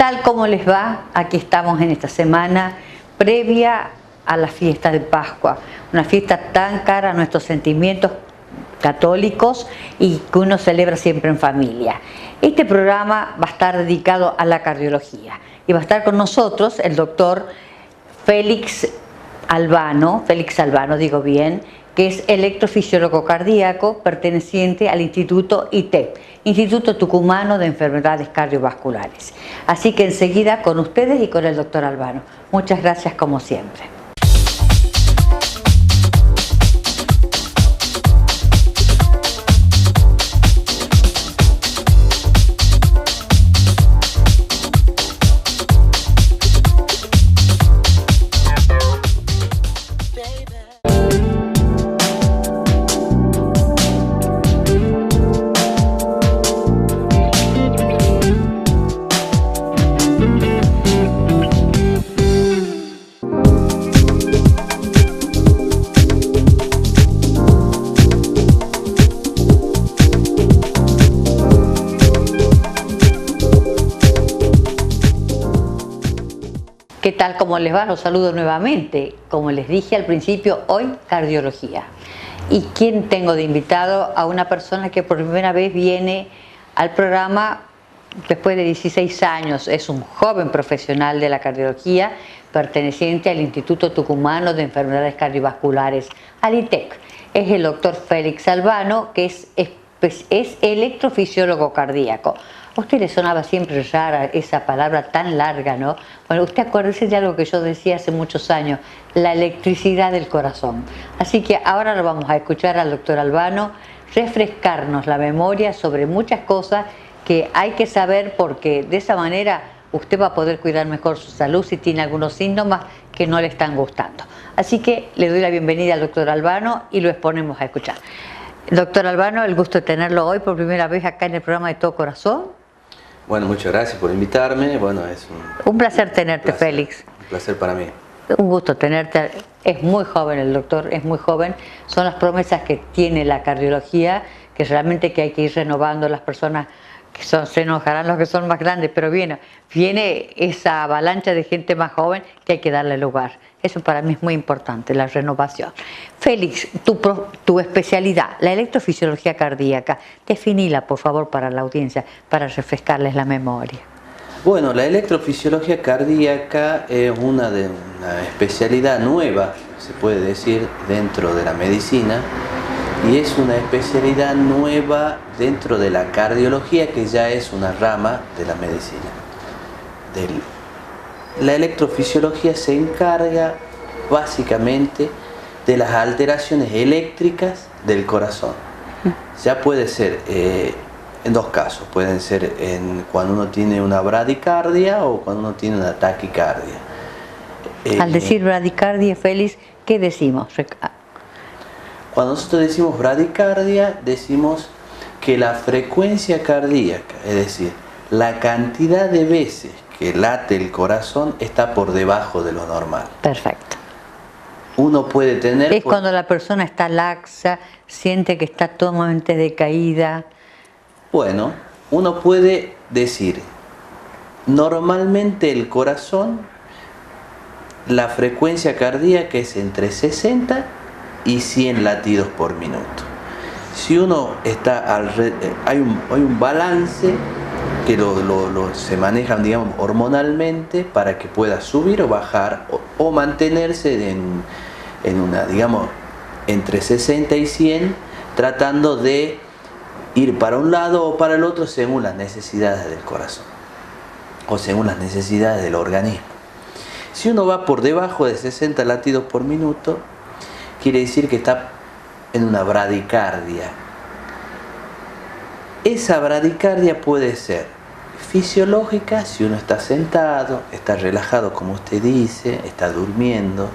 tal? ¿Cómo les va? Aquí estamos en esta semana previa a la fiesta de Pascua, una fiesta tan cara a nuestros sentimientos católicos y que uno celebra siempre en familia. Este programa va a estar dedicado a la cardiología y va a estar con nosotros el doctor Félix Albano, digo bien, que es electrofisiólogo cardíaco perteneciente al Instituto ITEC, Instituto Tucumano de Enfermedades Cardiovasculares. Así que enseguida con ustedes y con el doctor Albano. Muchas gracias como siempre. ¿Qué tal? ¿Cómo les va? Los saludo nuevamente. Como les dije al principio, hoy cardiología. ¿Y quién tengo de invitado? A una persona que por primera vez viene al programa después de 16 años. Es un joven profesional de la cardiología perteneciente al Instituto Tucumano de Enfermedades Cardiovasculares, al ITEC. Es el doctor Félix Albano, que es electrofisiólogo cardíaco. A usted le sonaba siempre rara esa palabra tan larga, ¿no? Bueno, usted acuérdese de algo que yo decía hace muchos años, la electricidad del corazón. Así que ahora lo vamos a escuchar al doctor Albano refrescarnos la memoria sobre muchas cosas que hay que saber, porque de esa manera usted va a poder cuidar mejor su salud si tiene algunos síntomas que no le están gustando. Así que le doy la bienvenida al doctor Albano y lo exponemos a escuchar. Doctor Albano, el gusto de tenerlo hoy por primera vez acá en el programa de Todo Corazón. Bueno, muchas gracias por invitarme. Bueno, es un placer tenerte, Félix. Un placer para mí. Un gusto tenerte. Es muy joven el doctor, es muy joven. Son las promesas que tiene la cardiología, que realmente que hay que ir renovando. Las personas que se enojarán los que son más grandes, pero viene esa avalancha de gente más joven que hay que darle lugar. Eso para mí es muy importante, la renovación. Félix, tu especialidad, la electrofisiología cardíaca, definila por favor para la audiencia, para refrescarles la memoria. Bueno, la electrofisiología cardíaca es una especialidad nueva, se puede decir, dentro de la medicina, y es una especialidad nueva dentro de la cardiología, que ya es una rama de la medicina. La electrofisiología se encarga básicamente de las alteraciones eléctricas del corazón. Ya puede ser en dos casos, pueden ser cuando uno tiene una bradicardia o cuando uno tiene una taquicardia. Al decir bradicardia, Félix, ¿qué decimos? Cuando nosotros decimos bradicardia, decimos que la frecuencia cardíaca, es decir, la cantidad de veces que late el corazón, está por debajo de lo normal. Perfecto. Uno puede tener... Es cuando la persona está laxa, siente que está totalmente decaída. Bueno, uno puede decir, normalmente el corazón, la frecuencia cardíaca es entre 60 y 100 latidos por minuto. Si uno está hay un balance que se manejan, digamos, hormonalmente para que pueda subir o bajar o mantenerse en una, digamos, entre 60 y 100, tratando de ir para un lado o para el otro según las necesidades del corazón o según las necesidades del organismo. Si uno va por debajo de 60 latidos por minuto, quiere decir que está en una bradicardia. Esa bradicardia puede ser fisiológica, si uno está sentado, está relajado como usted dice, está durmiendo.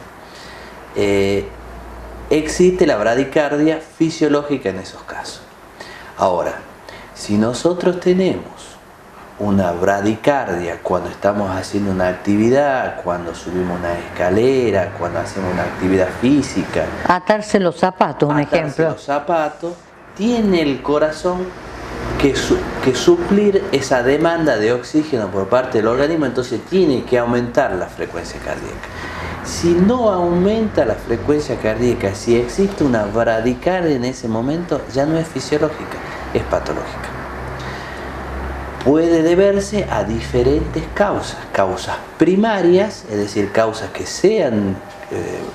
Existe la bradicardia fisiológica en esos casos. Ahora, si nosotros tenemos una bradicardia cuando estamos haciendo una actividad, cuando subimos una escalera, cuando hacemos una actividad física, atarse los zapatos, un ejemplo. Los zapatos, tiene el corazón que suplir esa demanda de oxígeno por parte del organismo, entonces tiene que aumentar la frecuencia cardíaca. Si no aumenta la frecuencia cardíaca, si existe una bradicardia en ese momento, ya no es fisiológica, es patológica. Puede deberse a diferentes causas, causas primarias, es decir, causas que sean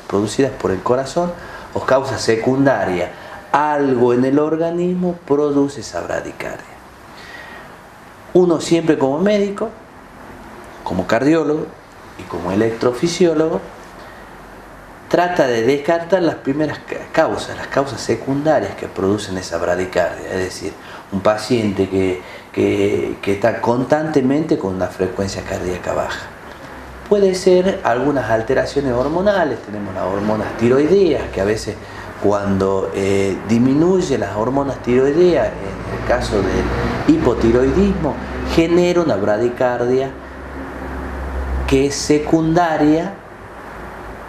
producidas por el corazón, o causas secundarias. Algo en el organismo produce esa bradicardia. Uno siempre como médico, como cardiólogo y como electrofisiólogo, trata de descartar las primeras causas, las causas secundarias que producen esa bradicardia. Es decir, un paciente que está constantemente con una frecuencia cardíaca baja. Puede ser algunas alteraciones hormonales, tenemos las hormonas tiroideas, que a veces cuando disminuye las hormonas tiroideas, en el caso del hipotiroidismo, genera una bradicardia que es secundaria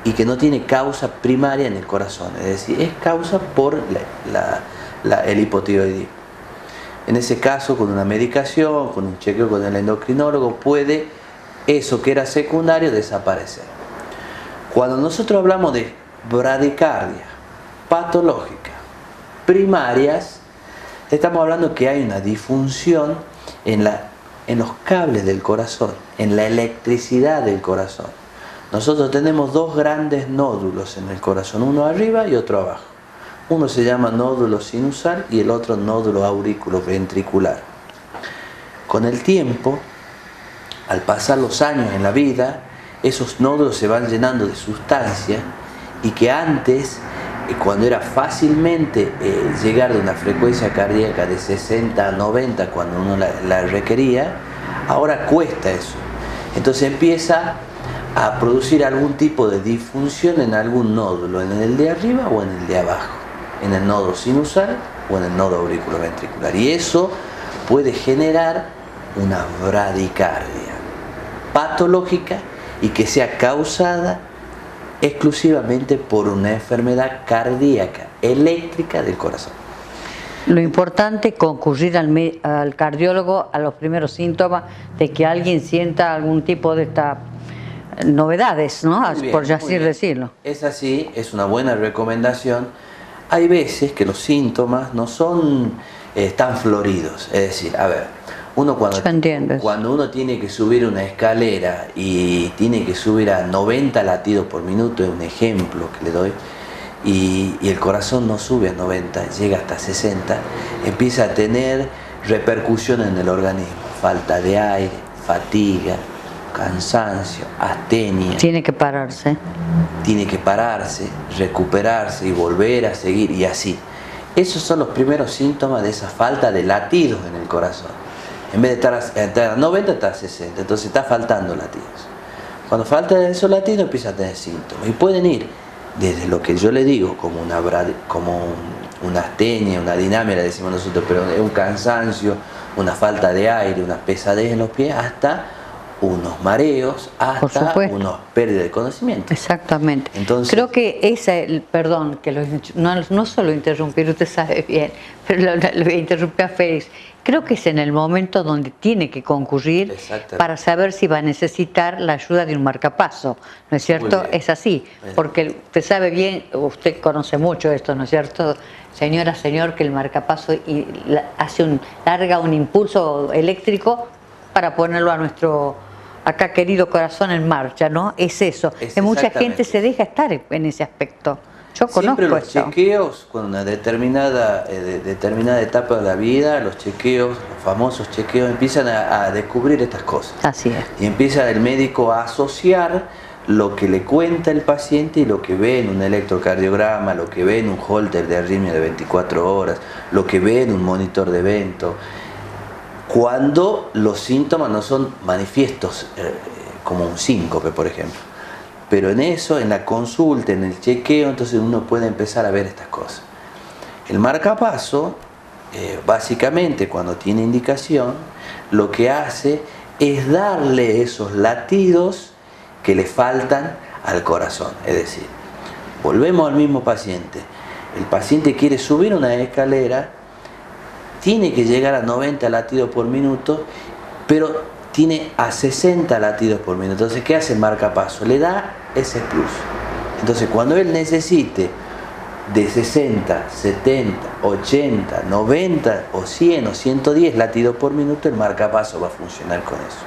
y que no tiene causa primaria en el corazón, es decir, es causa por el hipotiroidismo. En ese caso, con una medicación, con un chequeo con el endocrinólogo, puede eso que era secundario desaparecer. Cuando nosotros hablamos de bradicardia patológica primarias, estamos hablando que hay una disfunción en los cables del corazón, en la electricidad del corazón. Nosotros tenemos dos grandes nódulos en el corazón, uno arriba y otro abajo. Uno se llama nódulo sinusal y el otro nódulo auriculoventricular. Con el tiempo, al pasar los años en la vida, esos nódulos se van llenando de sustancia y que antes, cuando era fácilmente llegar de una frecuencia cardíaca de 60 a 90 cuando uno la requería, ahora cuesta eso. Entonces empieza a producir algún tipo de disfunción en algún nódulo, en el de arriba o en el de abajo, en el nódulo sinusal o en el nódulo auriculoventricular. Y eso puede generar una bradicardia patológica y que sea causada exclusivamente por una enfermedad cardíaca eléctrica del corazón. Lo importante es concurrir al cardiólogo a los primeros síntomas de que alguien sienta algún tipo de estas novedades, ¿no? Bien, por así decirlo. Es así, es una buena recomendación. Hay veces que los síntomas no son tan floridos, es decir, a ver, uno cuando uno tiene que subir una escalera y tiene que subir a 90 latidos por minuto, es un ejemplo que le doy, y el corazón no sube a 90, llega hasta 60, empieza a tener repercusiones en el organismo, falta de aire, fatiga, cansancio, astenia. Tiene que pararse. Tiene que pararse, recuperarse y volver a seguir y así. Esos son los primeros síntomas de esa falta de latidos en el corazón. En vez de estar a 90, está a 60, entonces está faltando latidos. Cuando falta esos latidos empieza a tener síntomas y pueden ir desde lo que yo le digo como una astenia, una dinamia, le decimos nosotros, pero es un cansancio, una falta de aire, una pesadez en los pies, hasta unos mareos, hasta unos pérdidas de conocimiento. Exactamente. Entonces, creo que perdón, que no solo interrumpir, usted sabe bien, pero lo interrumpí a Félix. Creo que es en el momento donde tiene que concurrir para saber si va a necesitar la ayuda de un marcapaso, ¿no es cierto? Es así, porque usted sabe bien, usted conoce mucho esto, ¿no es cierto? Señora, señor, que el marcapaso larga un impulso eléctrico para ponerlo a nuestro acá querido corazón en marcha, ¿no? Es eso. Mucha gente se deja estar en ese aspecto. Yo siempre conozco los chequeos, con una determinada etapa de la vida, los chequeos, los famosos chequeos, empiezan a descubrir estas cosas. Así es. Y empieza el médico a asociar lo que le cuenta el paciente y lo que ve en un electrocardiograma, lo que ve en un holter de arritmia de 24 horas, lo que ve en un monitor de evento, cuando los síntomas no son manifiestos, como un síncope, por ejemplo. Pero en eso, en la consulta, en el chequeo, entonces uno puede empezar a ver estas cosas. El marcapaso, básicamente, cuando tiene indicación, lo que hace es darle esos latidos que le faltan al corazón. Es decir, volvemos al mismo paciente. El paciente quiere subir una escalera tiene que llegar a 90 latidos por minuto, pero tiene a 60 latidos por minuto. Entonces, ¿qué hace el marcapaso? Le da ese plus. Entonces, cuando él necesite de 60, 70, 80, 90 o 100 o 110 latidos por minuto, el marcapaso va a funcionar con eso.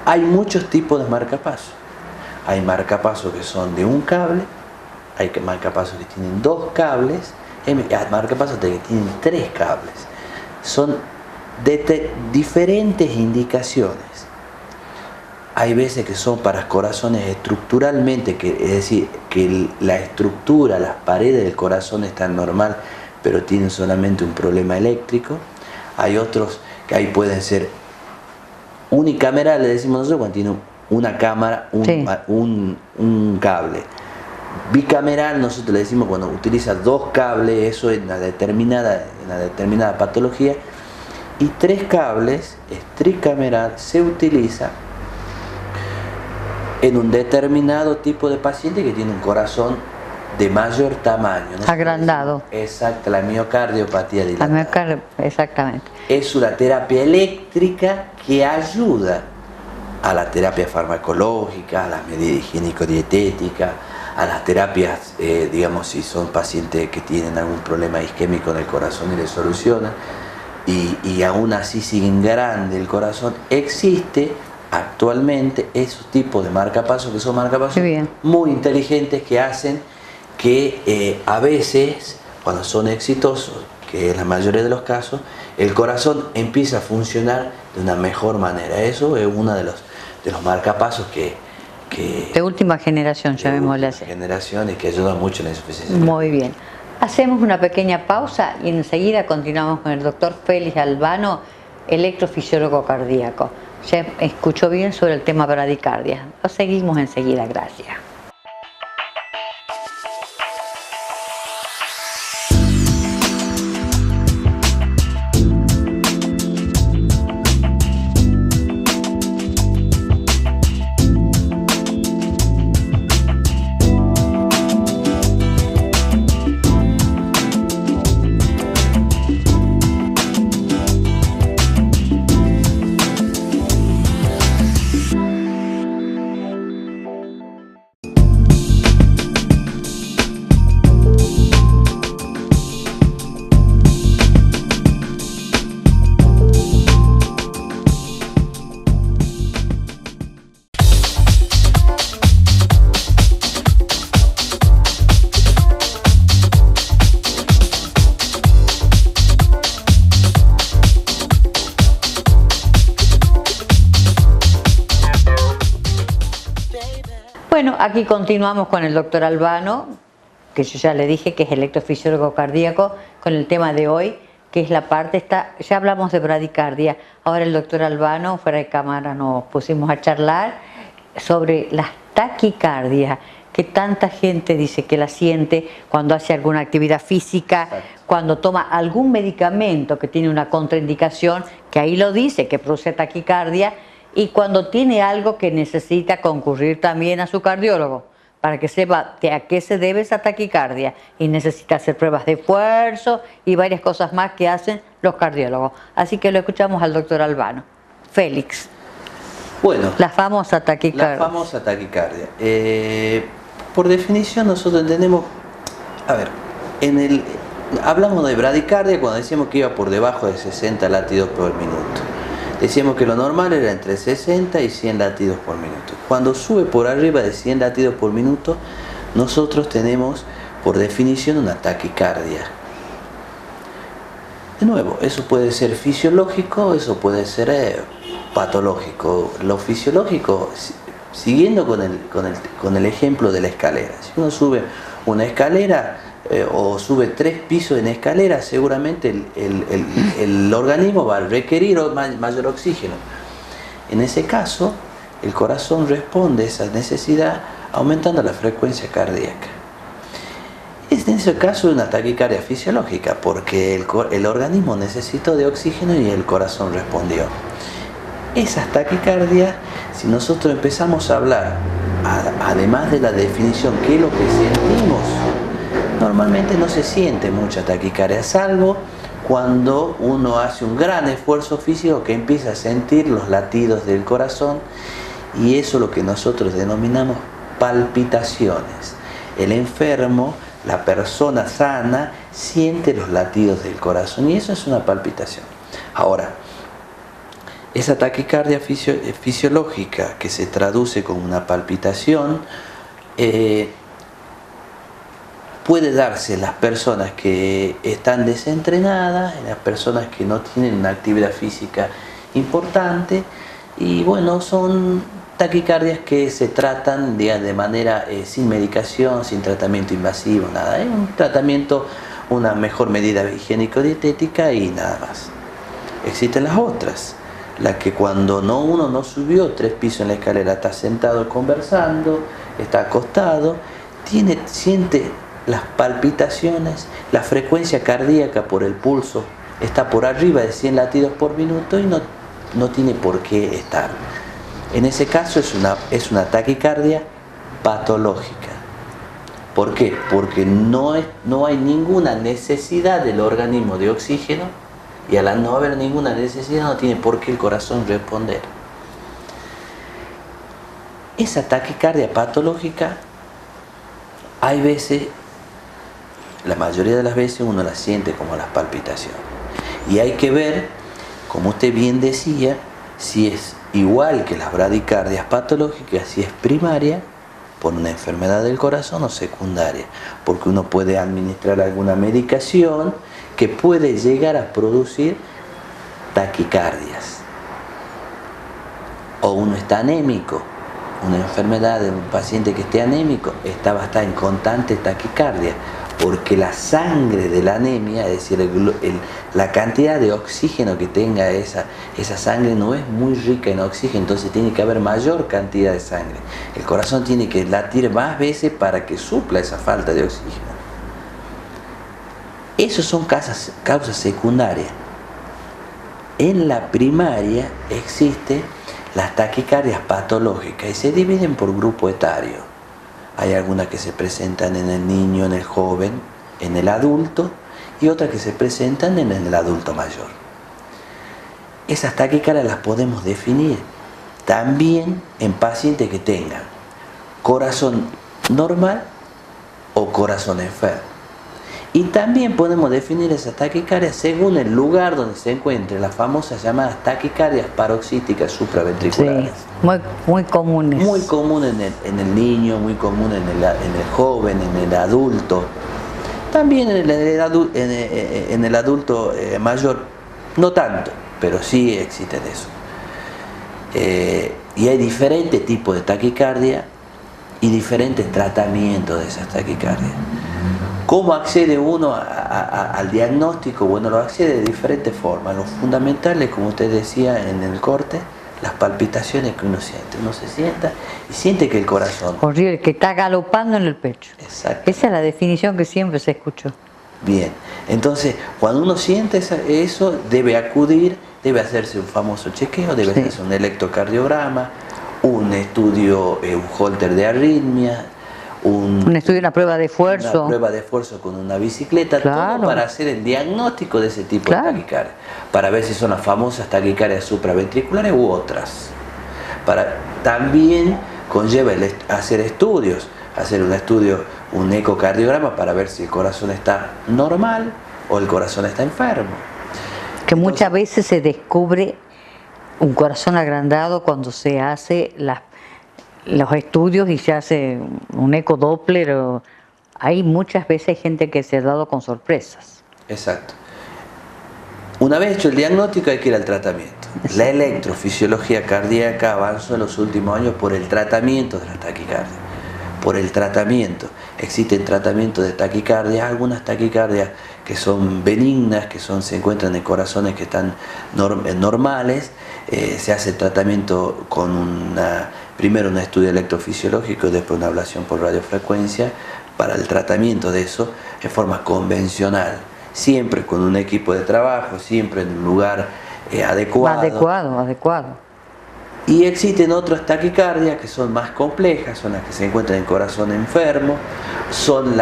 Hay muchos tipos de marcapasos. Hay marcapasos que son de un cable, hay marcapasos que tienen 2 cables, hay marcapasos que tienen 3 cables. Son de diferentes indicaciones. Hay veces que son para corazones estructuralmente, es decir, que la estructura, las paredes del corazón están normal, pero tienen solamente un problema eléctrico. Hay otros que ahí pueden ser unicameral, le decimos nosotros, cuando tiene una cámara, un cable. Bicameral, nosotros le decimos cuando utiliza 2 cables, eso en una determinada patología. Y 3 cables, es tricameral, se utiliza en un determinado tipo de paciente que tiene un corazón de mayor tamaño. Agrandado. Exacto, la miocardiopatía dilatada. La miocardio, exactamente. Es una terapia eléctrica que ayuda a la terapia farmacológica, a las medidas higiénico-dietéticas, a las terapias, digamos, si son pacientes que tienen algún problema isquémico en el corazón y le solucionan, y aún así siguen grande el corazón. Existe actualmente esos tipos de marcapasos que son marcapasos muy inteligentes que hacen que a veces, cuando son exitosos, que es la mayoría de los casos, el corazón empieza a funcionar de una mejor manera. Eso es uno de los marcapasos que de última generación, llamémosle así. Generaciones que ayudan mucho en la insuficiencia. Muy bien. Hacemos una pequeña pausa y enseguida continuamos con el doctor Félix Albano, electrofisiólogo cardíaco. Ya escuchó bien sobre el tema bradicardia. Lo seguimos enseguida, gracias. Bueno, aquí continuamos con el doctor Albano, que yo ya le dije que es electrofisiólogo cardíaco, con el tema de hoy, que es la parte, ya hablamos de bradicardia. Ahora el doctor Albano, fuera de cámara, nos pusimos a charlar sobre las taquicardias, que tanta gente dice que la siente cuando hace alguna actividad física, cuando toma algún medicamento que tiene una contraindicación, que ahí lo dice, que produce taquicardia, y cuando tiene algo que necesita concurrir también a su cardiólogo para que sepa a qué se debe esa taquicardia, y necesita hacer pruebas de esfuerzo y varias cosas más que hacen los cardiólogos. Así que lo escuchamos al doctor Albano. Félix. Bueno, la famosa taquicardia. La famosa taquicardia. Por definición nosotros entendemos, a ver, hablamos de bradicardia cuando decíamos que iba por debajo de 60 latidos por minuto. Decíamos que lo normal era entre 60 y 100 latidos por minuto. Cuando sube por arriba de 100 latidos por minuto, nosotros tenemos, por definición, una taquicardia. De nuevo, eso puede ser fisiológico, eso puede ser patológico. Lo fisiológico, siguiendo con el ejemplo de la escalera. Si uno sube una escalera o sube 3 pisos en escalera, seguramente el organismo va a requerir mayor oxígeno. En ese caso, el corazón responde a esa necesidad aumentando la frecuencia cardíaca. En ese caso es una taquicardia fisiológica, porque el organismo necesitó de oxígeno y el corazón respondió. Esas taquicardias, si nosotros empezamos a hablar, además de la definición, qué es lo que sentimos, normalmente no se siente mucha taquicardia, salvo cuando uno hace un gran esfuerzo físico que empieza a sentir los latidos del corazón, y eso es lo que nosotros denominamos palpitaciones. El enfermo, la persona sana, siente los latidos del corazón y eso es una palpitación. Ahora, esa taquicardia fisiológica que se traduce como una palpitación puede darse en las personas que están desentrenadas, en las personas que no tienen una actividad física importante, y bueno, son taquicardias que se tratan de manera sin medicación, sin tratamiento invasivo, nada. Es un tratamiento, una mejor medida higiénico-dietética y nada más. Existen las otras, las que cuando uno no subió 3 pisos en la escalera, está sentado conversando, está acostado, siente las palpitaciones, la frecuencia cardíaca por el pulso está por arriba de 100 latidos por minuto y no tiene por qué estar. En ese caso es una taquicardia patológica. ¿Por qué? Porque no hay ninguna necesidad del organismo de oxígeno, y al no haber ninguna necesidad no tiene por qué el corazón responder. Esa taquicardia patológica, hay veces, la mayoría de las veces uno la siente como las palpitaciones. Y hay que ver, como usted bien decía, si es igual que las bradicardias patológicas, si es primaria por una enfermedad del corazón o secundaria, porque uno puede administrar alguna medicación que puede llegar a producir taquicardias. O uno está anémico, una enfermedad de un paciente que esté anémico va a estar en constante taquicardia, porque la sangre de la anemia, es decir, la cantidad de oxígeno que tenga esa sangre no es muy rica en oxígeno, entonces tiene que haber mayor cantidad de sangre. El corazón tiene que latir más veces para que supla esa falta de oxígeno. Esas son causas secundarias. En la primaria existen las taquicardias patológicas y se dividen por grupo etario. Hay algunas que se presentan en el niño, en el joven, en el adulto, y otras que se presentan en el adulto mayor. Esas taquicardias las podemos definir también en pacientes que tengan corazón normal o corazón enfermo. Y también podemos definir esas taquicardias según el lugar donde se encuentren, las famosas llamadas taquicardias paroxísticas supraventriculares. Sí, muy comunes. Muy común en el niño, muy común en el joven, en el adulto. También en el adulto mayor, no tanto, pero sí existen eso. Y hay diferentes tipos de taquicardia y diferentes tratamientos de esas taquicardias. ¿Cómo accede uno al diagnóstico? Bueno, lo accede de diferentes formas. Lo fundamental es, como usted decía en el corte, las palpitaciones que uno siente. Uno se sienta y siente que el corazón... Horrible, que está galopando en el pecho. Exacto. Esa es la definición que siempre se escuchó. Bien, entonces, cuando uno siente eso, debe acudir, debe hacerse un famoso chequeo, debe hacerse un electrocardiograma, un estudio, un holter de arritmia, un estudio, una prueba de esfuerzo. Una prueba de esfuerzo con una bicicleta, claro, todo para hacer el diagnóstico de ese tipo, claro, de taquicardia. Para ver si son las famosas taquicardias supraventriculares u otras. También conlleva hacer estudios, hacer un estudio, un ecocardiograma para ver si el corazón está normal o el corazón está enfermo. Que entonces, muchas veces se descubre un corazón agrandado cuando se hace los estudios y se hace un ecodoppler. Hay muchas veces gente que se ha dado con sorpresas. Exacto. Una vez hecho el diagnóstico hay que ir al tratamiento. La electrofisiología cardíaca avanzó en los últimos años por el tratamiento de la taquicardia. Por el tratamiento. Existen tratamientos de taquicardia, algunas taquicardias que son benignas, que se encuentran en corazones que están normales. Se hace el tratamiento con primero un estudio electrofisiológico y después una ablación por radiofrecuencia para el tratamiento de eso en forma convencional, siempre con un equipo de trabajo, siempre en un lugar adecuado. Y existen otras taquicardias que son más complejas, son las que se encuentran en corazón enfermo, son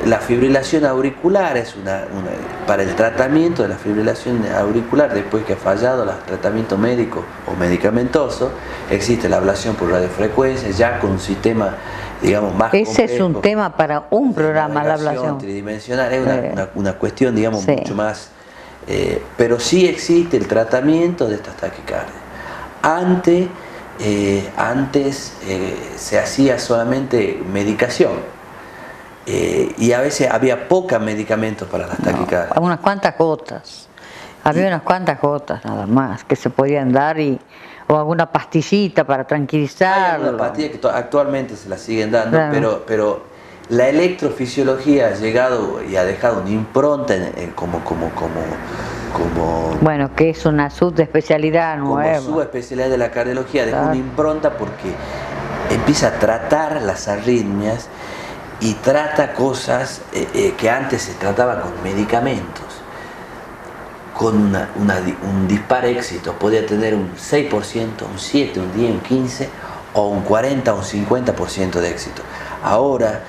la fibrilación auricular es para el tratamiento de la fibrilación auricular después que ha fallado el tratamiento médico o medicamentoso, existe la ablación por radiofrecuencia ya con un sistema, digamos, más ese complejo. Es un tema para un programa, la ablación tridimensional, es una cuestión, digamos, sí, mucho más, pero sí existe el tratamiento de estas taquicardias. Antes se hacía solamente medicación. Y a veces había pocos medicamentos para las taquicardias. Unas cuantas gotas. Había unas cuantas gotas nada más que se podían dar o alguna pastillita para tranquilizar. Hay alguna pastilla que actualmente se la siguen dando, claro, pero la electrofisiología ha llegado y ha dejado una impronta como bueno, que es una subespecialidad nueva. Como subespecialidad de la cardiología, dejó una impronta porque empieza a tratar las arritmias y trata cosas que antes se trataban con medicamentos, con un dispar éxito, podía tener un 6%, un 7%, un 10%, un 15% o un 40% o un 50% de éxito. Ahora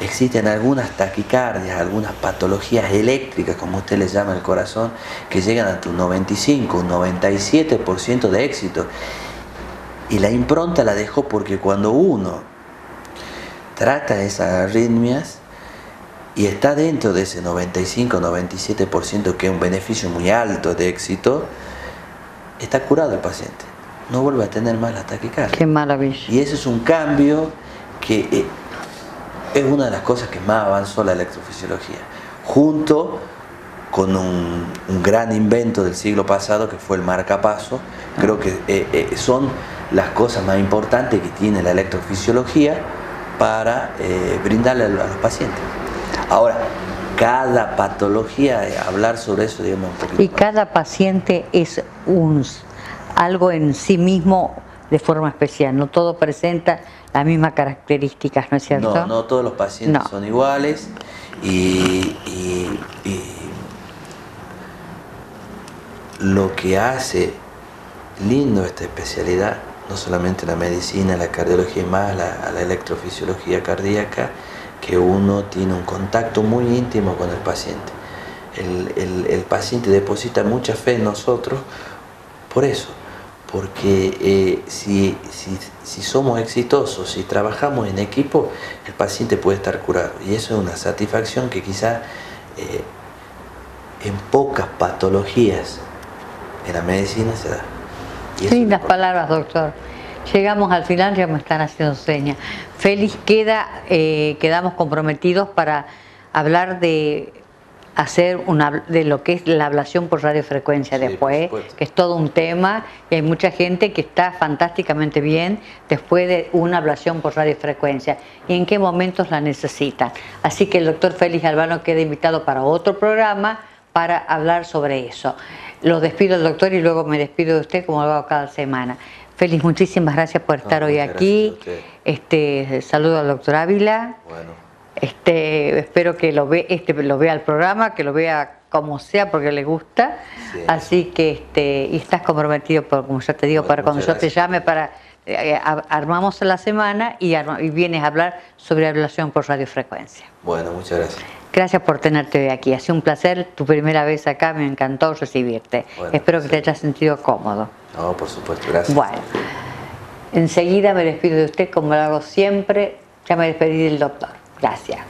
existen algunas taquicardias, algunas patologías eléctricas, como usted les llama el corazón, que llegan hasta un 95%, un 97% de éxito. Y la impronta la dejó porque cuando uno trata esas arritmias y está dentro de ese 95-97%, que es un beneficio muy alto de éxito, está curado el paciente, no vuelve a tener más la taquicardia. Qué maravilla. Y ese es un cambio que es una de las cosas que más avanzó la electrofisiología, junto con un gran invento del siglo pasado que fue el marcapaso. Creo que son las cosas más importantes que tiene la electrofisiología para brindarle a los pacientes. Ahora, cada patología, hablar sobre eso, digamos, un poquito. Y cada paciente es algo en sí mismo de forma especial, no todo presenta las mismas características, ¿no es cierto? No todos los pacientes son iguales y lo que hace lindo esta especialidad, no solamente la medicina, la cardiología y más la electrofisiología cardíaca, que uno tiene un contacto muy íntimo con el paciente. El paciente deposita mucha fe en nosotros por eso, porque si somos exitosos, si trabajamos en equipo, el paciente puede estar curado. Y eso es una satisfacción que quizá en pocas patologías en la medicina se da. Lindas palabras, doctor. Llegamos al final, ya me están haciendo señas. Félix, quedamos comprometidos para hablar de de lo que es la ablación por radiofrecuencia después, que es todo un tema, y hay mucha gente que está fantásticamente bien después de una ablación por radiofrecuencia y en qué momentos la necesitan. Así que el doctor Félix Albano queda invitado para otro programa para hablar sobre eso. Lo despido al doctor y luego me despido de usted como lo hago cada semana. Félix, muchísimas gracias por estar hoy aquí. Saludo al doctor Ávila. Bueno. Espero que lo vea el programa, que lo vea como sea porque le gusta. Sí. Así que y estás comprometido, como ya te digo, para cuando yo te llame para armamos la semana y vienes a hablar sobre ablación por radiofrecuencia. Bueno, muchas gracias. Gracias por tenerte hoy aquí. Ha sido un placer, tu primera vez acá, me encantó recibirte. Bueno, espero que te hayas sentido cómodo. No, por supuesto, gracias. Bueno, enseguida me despido de usted como lo hago siempre. Ya me despedí del doctor. Gracias.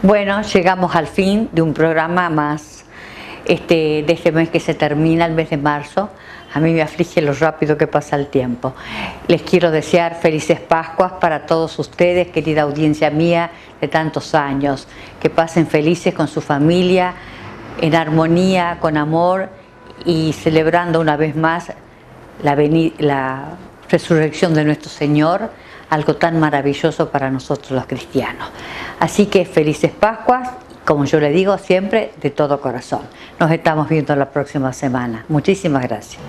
Bueno, llegamos al fin de un programa más de este mes que se termina, el mes de marzo. A mí me aflige lo rápido que pasa el tiempo. Les quiero desear felices Pascuas para todos ustedes, querida audiencia mía de tantos años. Que pasen felices con su familia, en armonía, con amor y celebrando una vez más la resurrección de nuestro Señor, algo tan maravilloso para nosotros los cristianos. Así que felices Pascuas, como yo le digo siempre, de todo corazón. Nos estamos viendo la próxima semana. Muchísimas gracias.